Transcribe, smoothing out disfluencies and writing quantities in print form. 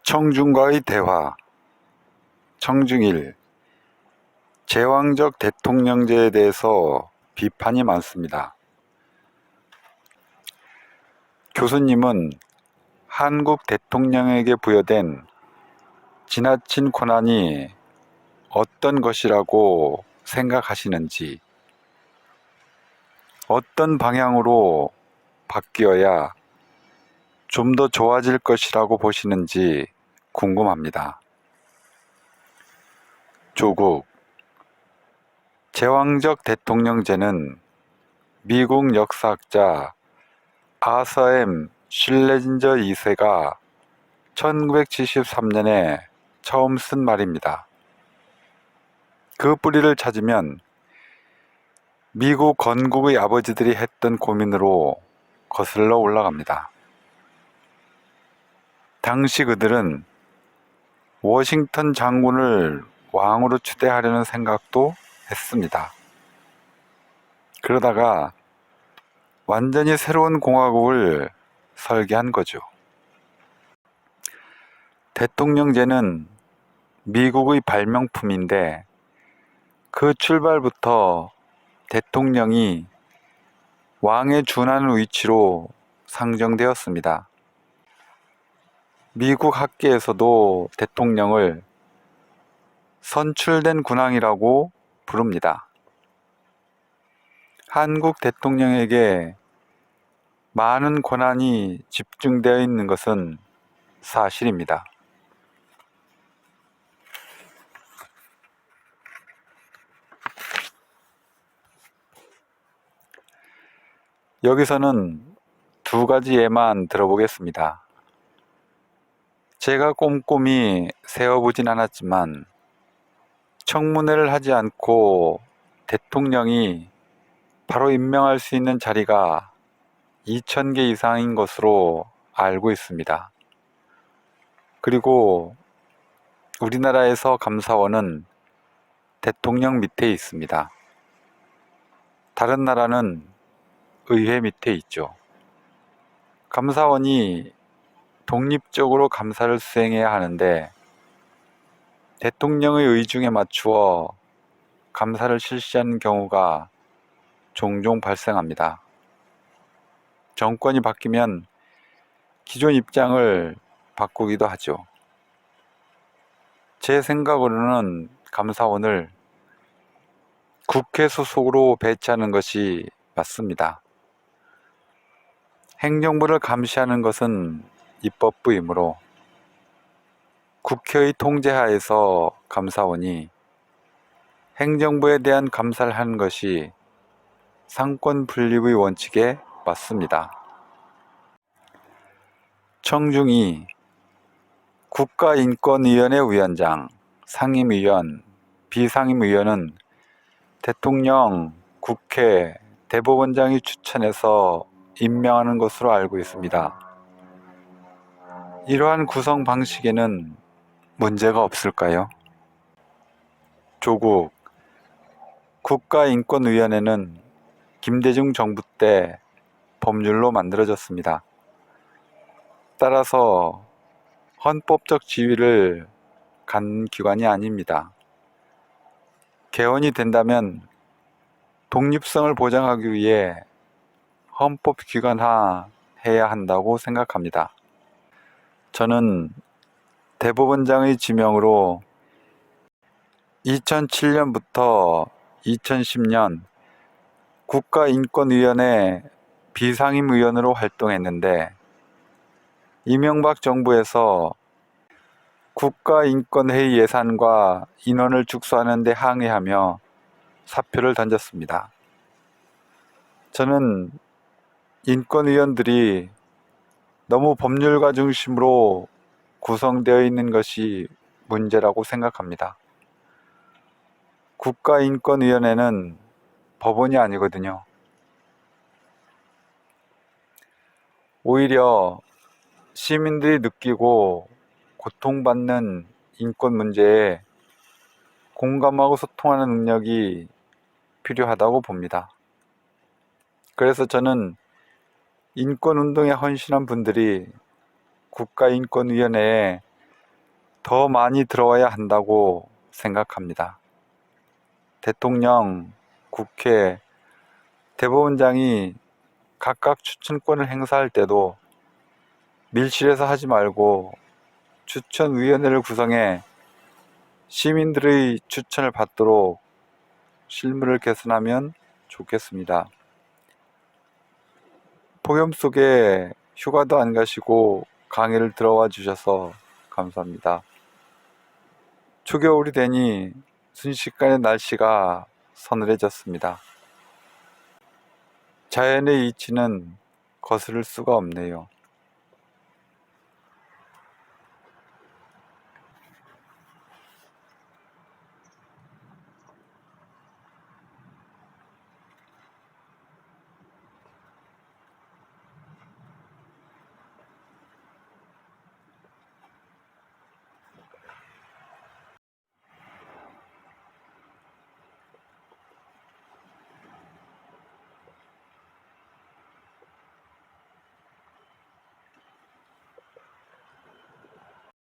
청중과의 대화. 청중일. 제왕적 대통령제에 대해서 비판이 많습니다. 교수님은 한국 대통령에게 부여된 지나친 권한이 어떤 것이라고 생각하시는지, 어떤 방향으로 바뀌어야 좀 더 좋아질 것이라고 보시는지 궁금합니다. 조국. 제왕적 대통령제는 미국 역사학자 아서 M. 실레진저 2세가 1973년에 처음 쓴 말입니다. 그 뿌리를 찾으면 미국 건국의 아버지들이 했던 고민으로 거슬러 올라갑니다. 당시 그들은 워싱턴 장군을 왕으로 추대하려는 생각도 했습니다. 그러다가 완전히 새로운 공화국을 설계한 거죠. 대통령제는 미국의 발명품인데 그 출발부터 대통령이 왕에 준하는 위치로 상정되었습니다. 미국 학계에서도 대통령을 선출된 군왕이라고 부릅니다. 한국 대통령에게 많은 권한이 집중되어 있는 것은 사실입니다. 여기서는 두 가지 예만 들어보겠습니다. 제가 꼼꼼히 세어보진 않았지만 청문회를 하지 않고 대통령이 바로 임명할 수 있는 자리가 2,000개 이상인 것으로 알고 있습니다. 그리고 우리나라에서 감사원은 대통령 밑에 있습니다. 다른 나라는 의회 밑에 있죠. 감사원이 독립적으로 감사를 수행해야 하는데 대통령의 의중에 맞추어 감사를 실시하는 경우가 종종 발생합니다. 정권이 바뀌면 기존 입장을 바꾸기도 하죠. 제 생각으로는 감사원을 국회 소속으로 배치하는 것이 맞습니다. 행정부를 감시하는 것은 입법부이므로 국회의 통제하에서 감사원이 행정부에 대한 감사를 하는 것이 상권 분립의 원칙에 맞습니다. 청중이 국가인권위원회 위원장, 상임위원, 비상임위원은 대통령, 국회, 대법원장이 추천해서 임명하는 것으로 알고 있습니다. 이러한 구성 방식에는 문제가 없을까요? 조국. 국가인권위원회는 김대중 정부 때 법률로 만들어졌습니다. 따라서 헌법적 지위를 갖는 기관이 아닙니다. 개헌이 된다면 독립성을 보장하기 위해 헌법 기관화해야 한다고 생각합니다. 저는 대법원장의 지명으로 2007년부터 2010년 국가인권위원회 비상임위원으로 활동했는데 이명박 정부에서 국가인권회의 예산과 인원을 축소하는 데 항의하며 사표를 던졌습니다. 저는 인권위원들이 너무 법률가 중심으로 구성되어 있는 것이 문제라고 생각합니다. 국가인권위원회는 법원이 아니거든요. 오히려 시민들이 느끼고 고통받는 인권 문제에 공감하고 소통하는 능력이 필요하다고 봅니다. 그래서 저는 인권운동에 헌신한 분들이 국가인권위원회에 더 많이 들어와야 한다고 생각합니다. 대통령, 국회, 대법원장이 각각 추천권을 행사할 때도 밀실에서 하지 말고 추천위원회를 구성해 시민들의 추천을 받도록 실무를 개선하면 좋겠습니다. 폭염 속에 휴가도 안 가시고 강의를 들어와 주셔서 감사합니다. 초겨울이 되니 순식간에 날씨가 서늘해졌습니다. 자연의 이치는 거스를 수가 없네요.